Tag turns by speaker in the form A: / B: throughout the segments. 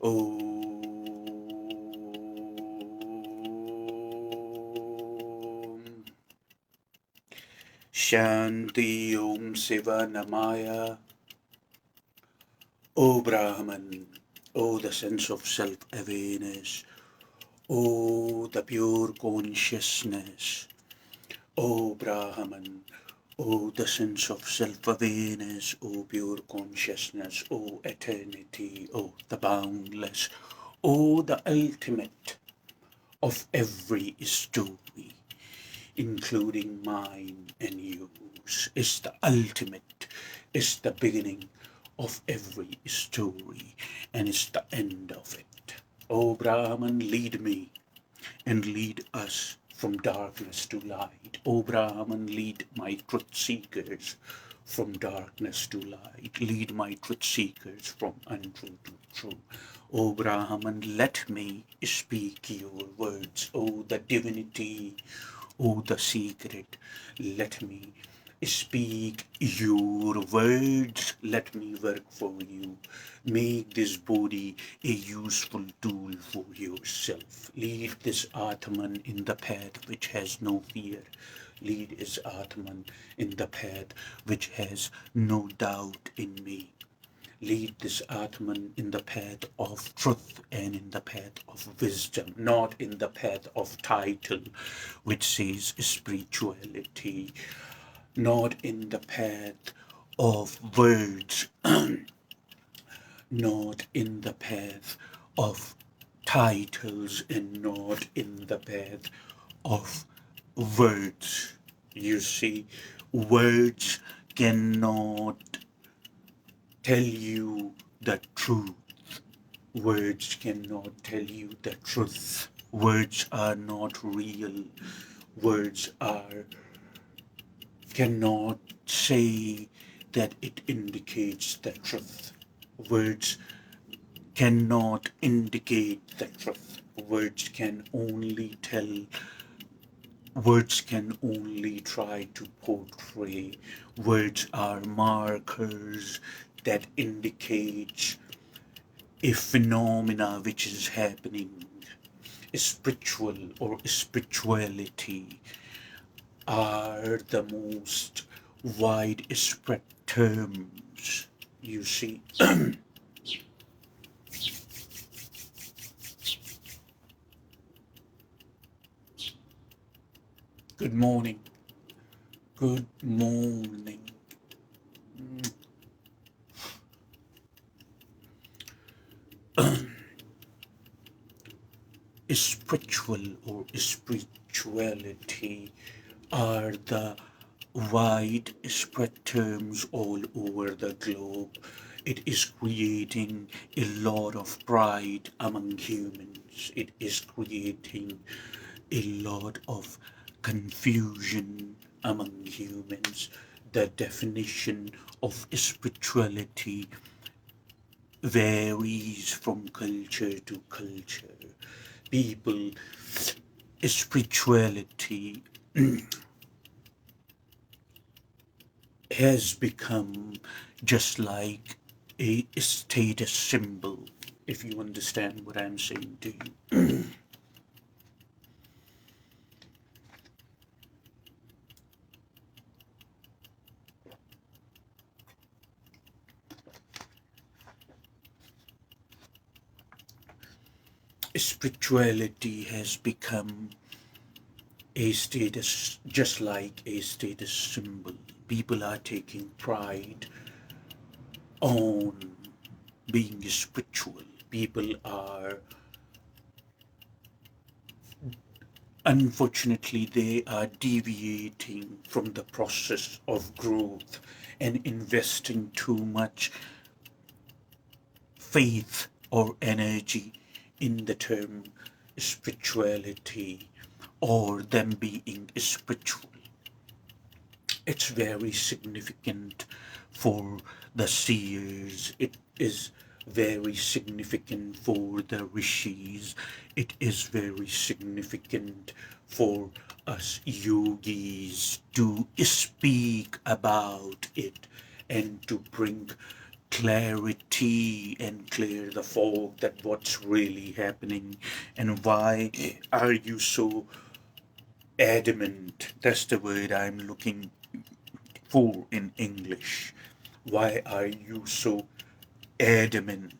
A: Om Shanti Om Siva Namaya. O Brahman, O the sense of self-awareness, O the pure consciousness, O Brahman, O the sense of self-awareness, O pure consciousness, O eternity, O the boundless, O the ultimate of every story, including mine and yours, is the ultimate, is the beginning of every story, and is the end of it. O Brahman, lead me and lead us from darkness to light. O Brahman, lead my truth seekers from darkness to light. Lead my truth seekers from untrue to true. O Brahman, let me speak your words. O the divinity, O the secret, let me speak your words. Let me work for you. Make this body a useful tool for yourself. Lead this Atman in the path which has no fear. Lead this Atman in the path which has no doubt in me. Lead this Atman in the path of truth and in the path of wisdom, not in the path of title, which says spirituality, not in the path of words, not in the path of titles, and not in the path of words. You see, words cannot tell you the truth. Words cannot tell you the truth. Words are not real. Words cannot say that it indicates the truth. Words cannot indicate the truth. Words can only try to portray. Words are markers that indicate a phenomena which is happening. Spiritual or spirituality are the most widespread terms, you see. Good morning. Good morning. Spiritual or spirituality are the widespread terms all over the globe. It is creating a lot of pride among humans. It is creating a lot of confusion among humans. The definition of spirituality varies from culture to culture. People, spirituality has become just like a status symbol, if you understand what I'm saying to you. Spirituality has become a status, just like a status symbol. People are taking pride on being spiritual. People are, unfortunately, they are deviating from the process of growth and investing too much faith or energy in the term spirituality or them being spiritual. It's very significant for the seers. It is very significant for the rishis. It is very significant for us yogis to speak about it and to bring clarity and clear the fog that what's really happening, and why are you so adamant? That's the word I'm looking for in English. Why are you so adamant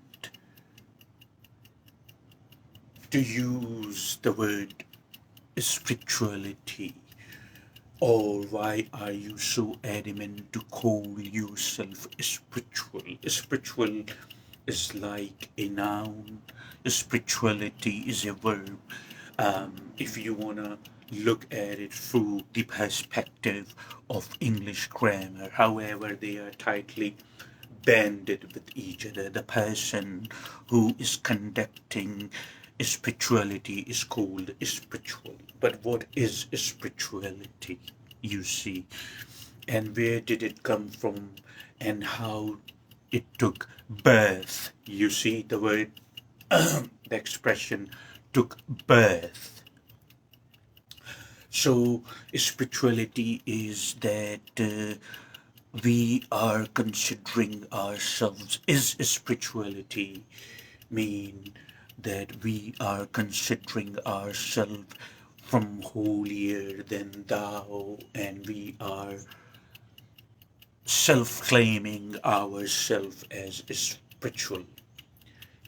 A: to use the word spirituality? Or why are you so adamant to call yourself spiritual? Spiritual is like a noun. Spirituality is a verb. If you want to look at it through the perspective of English grammar, however, they are tightly banded with each other. The person who is conducting spirituality is called spiritual. But what is spirituality, you see? And where did it come from, and how it took birth? You see, the word, the expression took birth. So spirituality is that we are considering ourselves. Is spirituality mean that we are considering ourselves from holier than thou, and we are self-claiming ourselves as spiritual?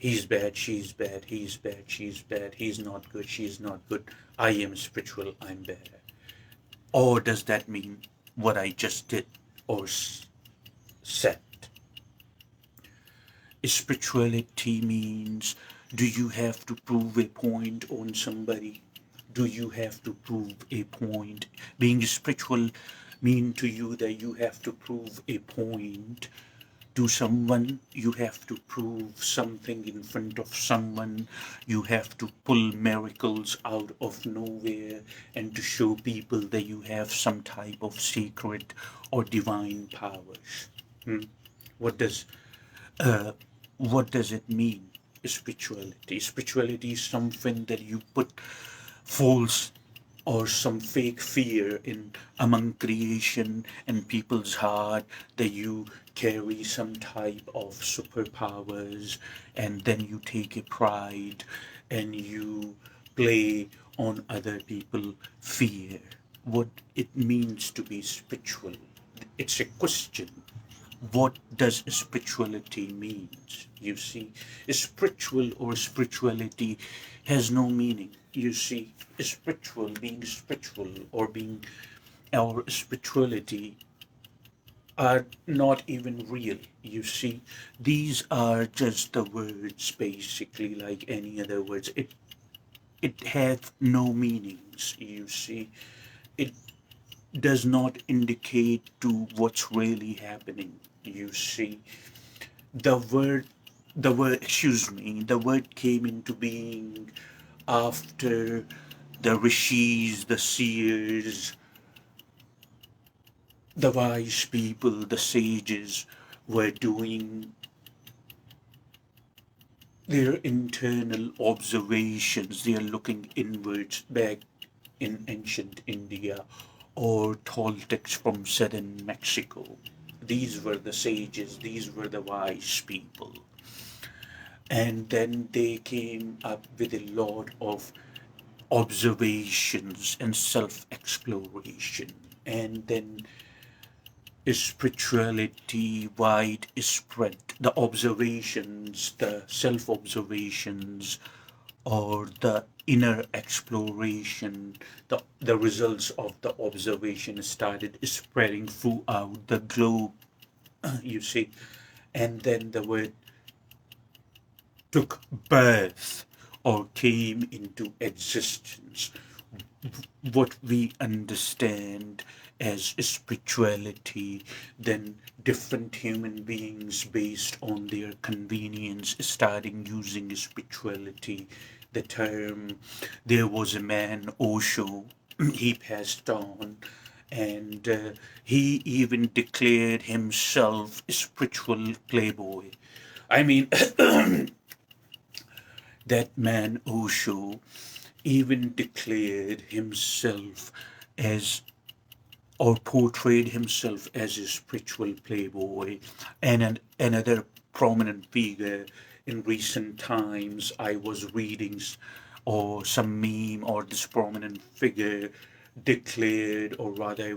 A: He's bad, she's bad, he's bad, she's bad, he's not good, she's not good, I am spiritual, I'm bad. Or does that mean what I just did or said? Spirituality means, do you have to prove a point on somebody? Do you have to prove a point? Being spiritual mean to you that you have to prove a point to someone, you have to prove something in front of someone, you have to pull miracles out of nowhere and to show people that you have some type of secret or divine powers. What does what does it mean? Spirituality. Spirituality is something that you put false or some fake fear in among creation and people's heart, that you carry some type of superpowers, and then you take a pride and you play on other people fear. What it means to be spiritual, it's a question. What does spirituality means? You see, spiritual or spirituality has no meaning. You see, spiritual, being spiritual, or being our spirituality are not even real. You see, these are just the words, basically, like any other words. It has no meanings. You see, it does not indicate to what's really happening. You see, the word the word came into being after the rishis, the seers, the wise people, the sages were doing their internal observations. They are looking inwards back in ancient India or Toltecs from southern Mexico. These were the sages, these were the wise people. And then they came up with a lot of observations and self-exploration. And then spirituality widespread. The observations, the self-observations, or the inner exploration, the results of the observation started spreading throughout the globe, you see. And then the word took birth or came into existence. What we understand as spirituality, then different human beings, based on their convenience, starting using spirituality. The term, there was a man, Osho, he passed on, and he even declared himself a spiritual playboy. I mean, that man Osho even declared himself as or portrayed himself as a spiritual playboy. And another prominent figure in recent times, I was reading or some meme or this prominent figure declared, or rather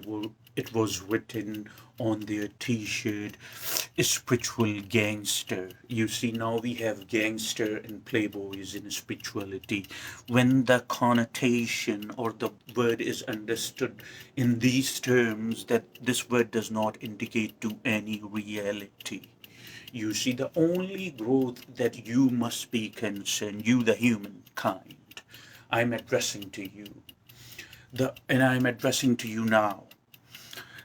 A: it was written on their t-shirt, spiritual gangster. You see, now we have gangster and playboys in spirituality. When the connotation or the word is understood in these terms, that this word does not indicate to any reality. You see, the only growth that you must be concerned, you the humankind, I'm addressing to you, and I'm addressing to you now.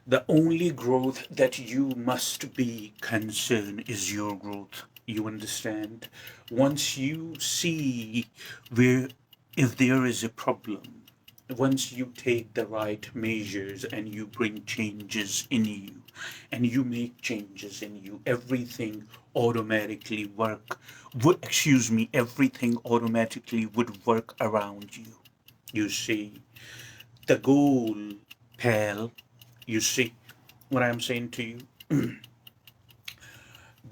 A: The only growth that you must be concerned is your growth. You understand? Once you see where, if there is a problem, once you take the right measures and you bring changes in you and you make changes in you, everything automatically everything automatically would work around you. You see, the goal, pal, you see what I'm saying to you?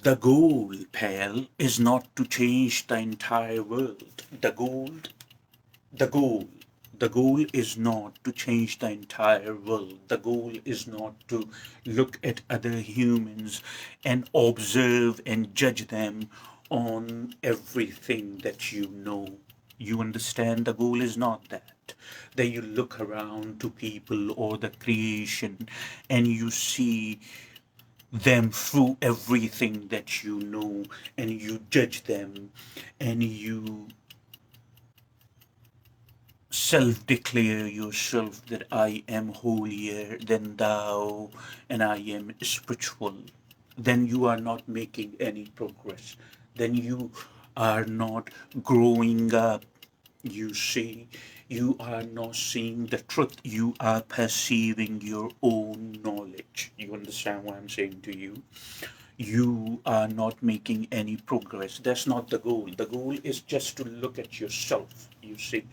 A: The goal, pal, is not to change the entire world. The goal, the goal is not to change the entire world. The goal is not to look at other humans and observe and judge them on everything that you know. You understand? The goal is not that. That you look around to people or the creation and you see them through everything that you know and you judge them and you self-declare yourself that I am holier than thou and I am spiritual. Then you are not making any progress. Then you are not growing up. You see, you are not seeing the truth. You are perceiving your own knowledge. You understand what I'm saying to you? You are not making any progress. That's not the goal. The goal is just to look at yourself. You see,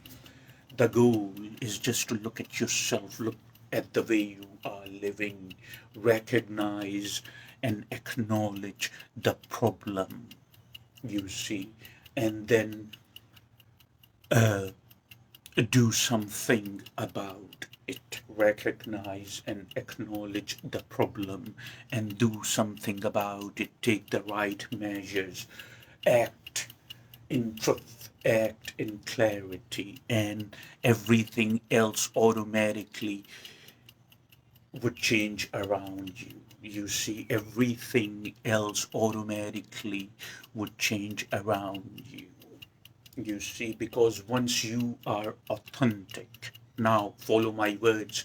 A: the goal is just to look at yourself, look at the way you are living, recognize and acknowledge the problem, you see, and then do something about it. Recognize and acknowledge the problem and do something about it. Take the right measures. Act in truth, act in clarity, and everything else automatically would change around you. You see, everything else automatically would change around you. You see, because once you are authentic, now follow my words.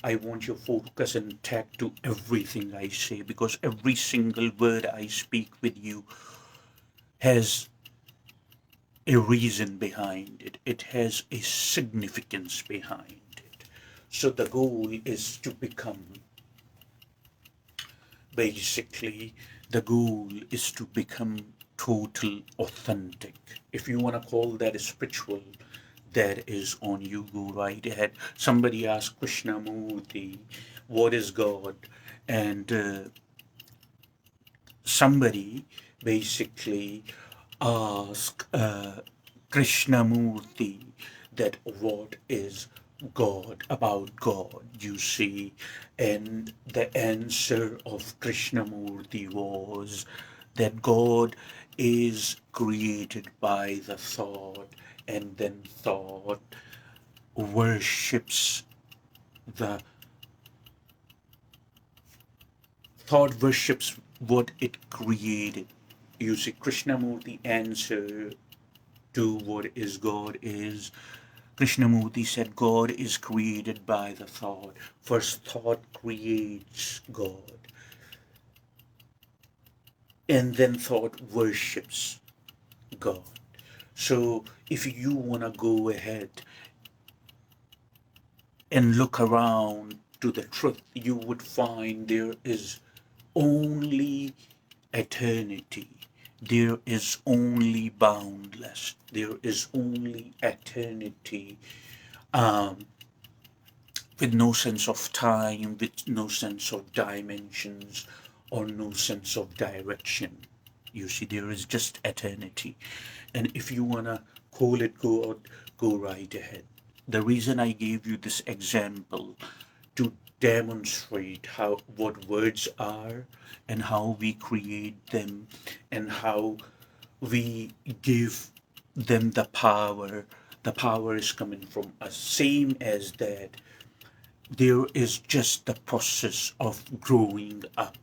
A: I want your focus and tag to everything I say, because every single word I speak with you has a reason behind it. It has a significance behind it. So the goal is to become, basically, the goal is to become total authentic. If you want to call that spiritual, that is on you. Go right ahead. Somebody asked Krishnamurti, what is God? And somebody basically asked Krishnamurti that what is God, about God, you see. And the answer of Krishnamurti was that God is created by the thought, and then thought worships the thought worships what it created. You see, Krishnamurti answer to what is God is, Krishnamurti said God is created by the thought. First thought creates God, and then thought worships God. So if you want to go ahead and look around to the truth, you would find there is only eternity. There is only boundless. There is only eternity. with no sense of time, with no sense of dimensions, or no sense of direction. You see, there is just eternity. And if you want to call it God, go right ahead. The reason I gave you this example to demonstrate how what words are and how we create them and how we give them the power. The power is coming from us. Same as that, there is just the process of growing up.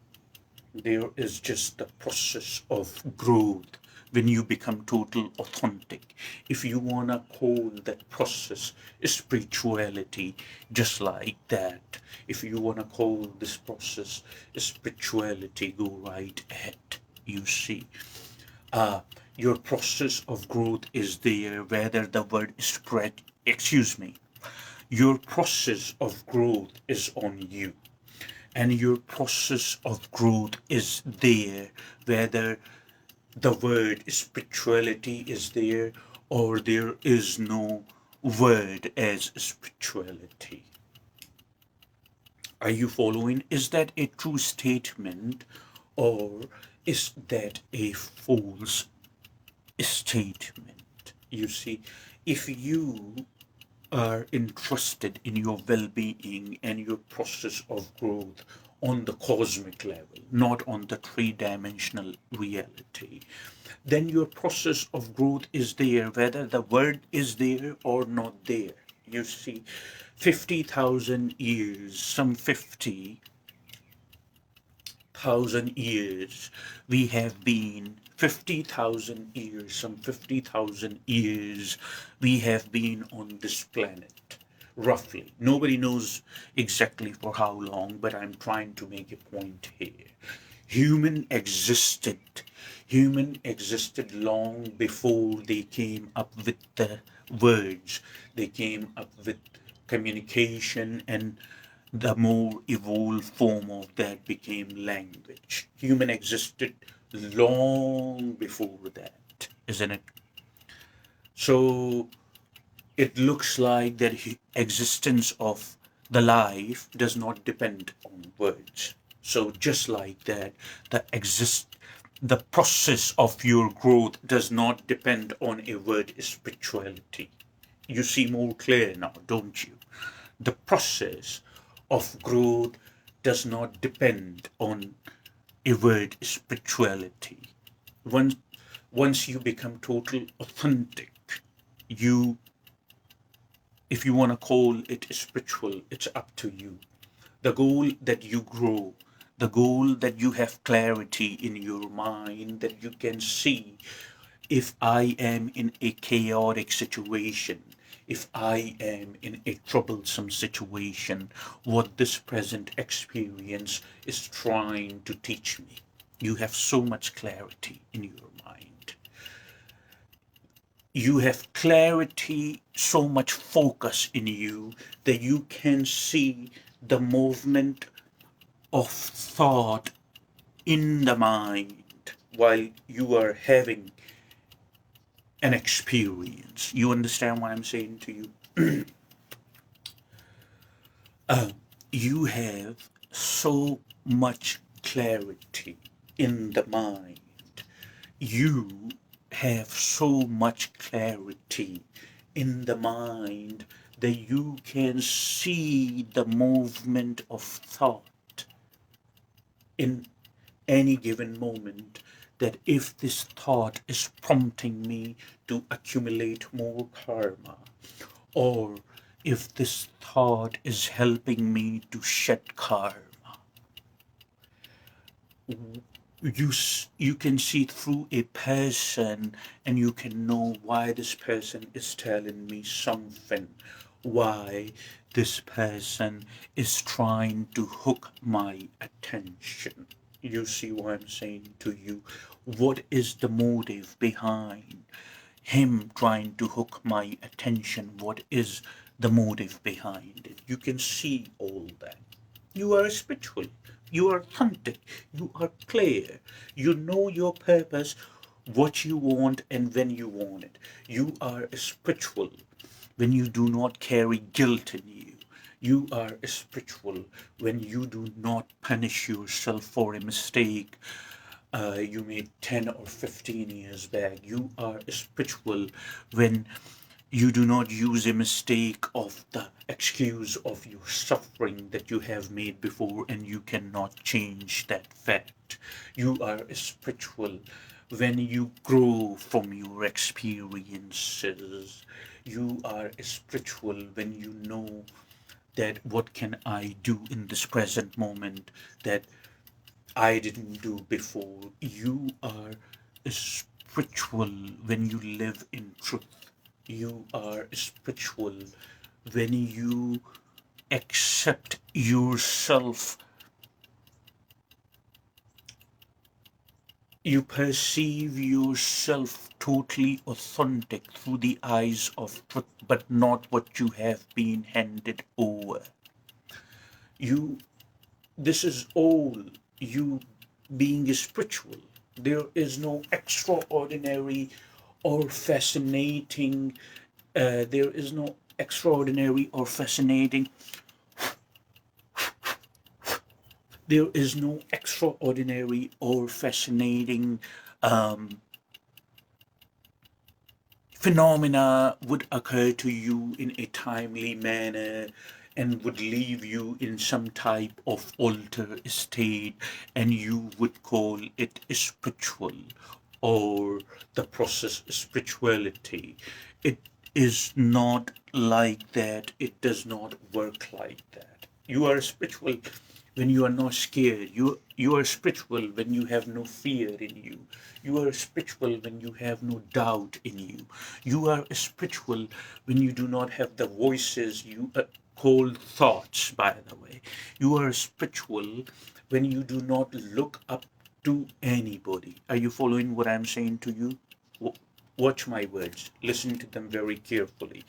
A: There is just the process of growth when you become total authentic. If you want to call that process spirituality, just like that, if you want to call this process spirituality, go right ahead. You see, your process of growth is there, whether the word spread, excuse me, your process of growth is on you, and your process of growth is there, whether the word spirituality is there or there is no word as spirituality. Are you following? Is that a true statement or is that a false statement? You see, if you are interested in your well-being and your process of growth on the cosmic level, not on the three-dimensional reality, then your process of growth is there, whether the word is there or not there. You see, 50,000 years, some 50,000 years, we have been 50,000 years, some 50,000 years, we have been on this planet, roughly. Nobody knows exactly for how long, but I'm trying to make a point here. Human existed. Human existed long before they came up with the words. They came up with communication, and the more evolved form of that became language. Human existed long before that, isn't it? So it looks like that existence of the life does not depend on words. So just like that, the process of your growth does not depend on a word spirituality. You see more clear now, don't you? The process of growth does not depend on a word spirituality. Once once you become total authentic, you, if you want to call it spiritual, it's up to you. The goal that you grow, the goal that you have clarity in your mind, that you can see, if I am in a chaotic situation, if I am in a troublesome situation, what this present experience is trying to teach me. You have so much clarity in your mind. You have clarity, so much focus in you that you can see the movement of thought in the mind while you are having an experience. You understand what I'm saying to you? You have so much clarity in the mind. You have so much clarity in the mind that you can see the movement of thought in any given moment, that if this thought is prompting me to accumulate more karma, or if this thought is helping me to shed karma, you can see through a person and you can know why this person is telling me something, why this person is trying to hook my attention. You see what I'm saying to you? What is the motive behind him trying to hook my attention? What is the motive behind it? You can see all that. You are spiritual. You are authentic. You are clear. You know your purpose, what you want, and when you want it. You are spiritual when you do not carry guilt in you. You are spiritual when you do not punish yourself for a mistake you made 10 or 15 years back. You are spiritual when you do not use a mistake of the excuse of your suffering that you have made before and you cannot change that fact. You are spiritual when you grow from your experiences. You are spiritual when you know that what can I do in this present moment that I didn't do before. You are spiritual when you live in truth. You are spiritual when you accept yourself. You perceive yourself totally authentic through the eyes of truth, but not what you have been handed over. This is all you being spiritual. There is no extraordinary or fascinating, there is no extraordinary or fascinating, there is no extraordinary or fascinating phenomena would occur to you in a timely manner and would leave you in some type of altered state, and you would call it spiritual or the process spirituality. It is not like that. It does not work like that. You are spiritual when you are not scared. You are spiritual when you have no fear in you. You are spiritual when you have no doubt in you. You are spiritual when you do not have the voices you call thoughts, by the way. You are spiritual when you do not look up to anybody. Are you following what I'm saying to you? Watch my words. Listen to them very carefully.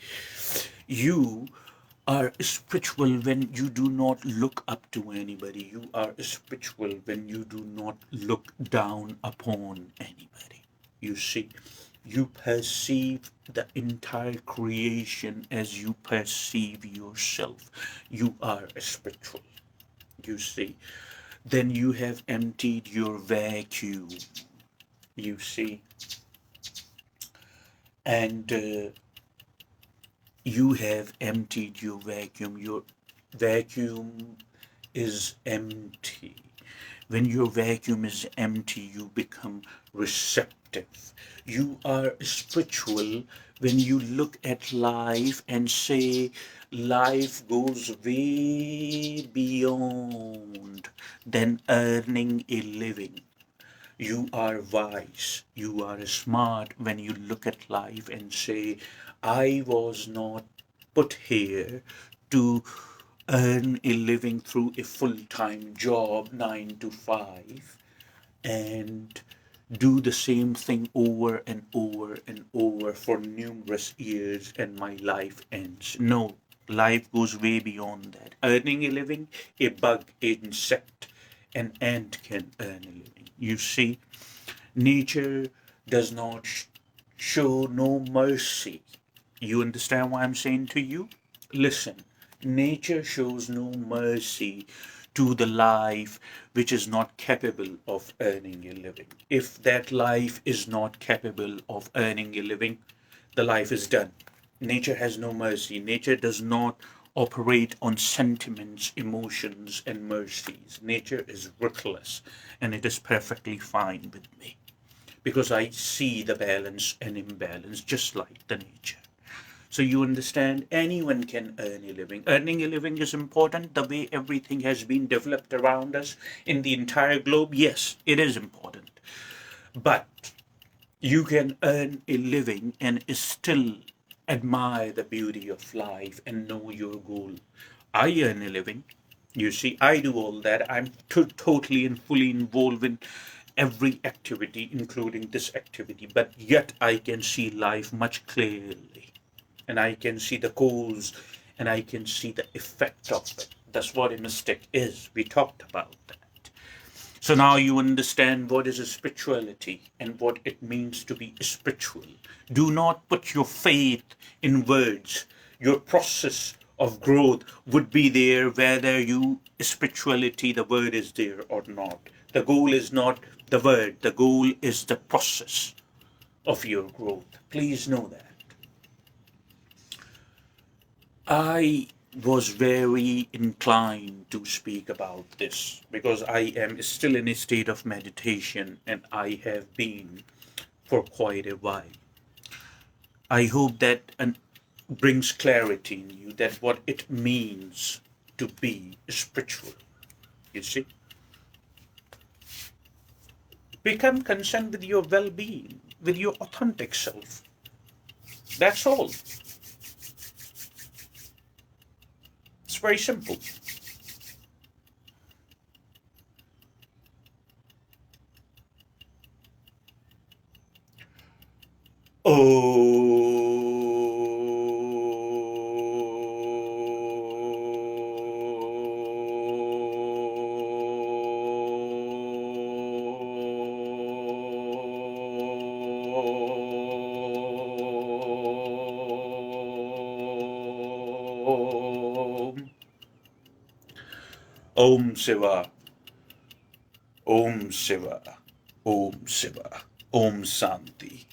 A: You are spiritual when you do not look up to anybody. You are spiritual when you do not look down upon anybody. You see, you perceive the entire creation as you perceive yourself. You are spiritual. You see, then you have emptied your vacuum. You see, and you have emptied your vacuum. Your vacuum is empty. When your vacuum is empty, you become receptive. You are spiritual when you look at life and say, life goes way beyond than earning a living. You are wise, you are smart when you look at life and say, I was not put here to earn a living through a full-time job, 9 to 5, and do the same thing over and over and over for numerous years and my life ends. No, life goes way beyond that. Earning a living, a bug, an insect, an ant can earn a living. You see, nature does not show no mercy. You understand what I'm saying to you? Listen, nature shows no mercy to the life which is not capable of earning a living. If that life is not capable of earning a living, the life is done. Nature has no mercy. Nature does not operate on sentiments, emotions, and mercies. Nature is ruthless, and it is perfectly fine with me because I see the balance and imbalance just like the nature. So you understand, anyone can earn a living. Earning a living is important the way everything has been developed around us in the entire globe. Yes, it is important. But you can earn a living and still admire the beauty of life and know your goal. I earn a living. You see, I do all that. I'm totally and fully involved in every activity, including this activity. But yet I can see life much clearly. And I can see the cause and I can see the effect of it. That's what a mistake is. We talked about that. So now you understand what is a spirituality and what it means to be spiritual. Do not put your faith in words. Your process of growth would be there whether spirituality, the word is there or not. The goal is not the word, the goal is the process of your growth. Please know that. I was very inclined to speak about this because I am still in a state of meditation and I have been for quite a while. I hope that brings clarity in you that what it means to be spiritual. You see, become concerned with your well-being, with your authentic self. That's all. It's very simple. Om Shiva, Om Shiva, Om Shiva, Om Santi.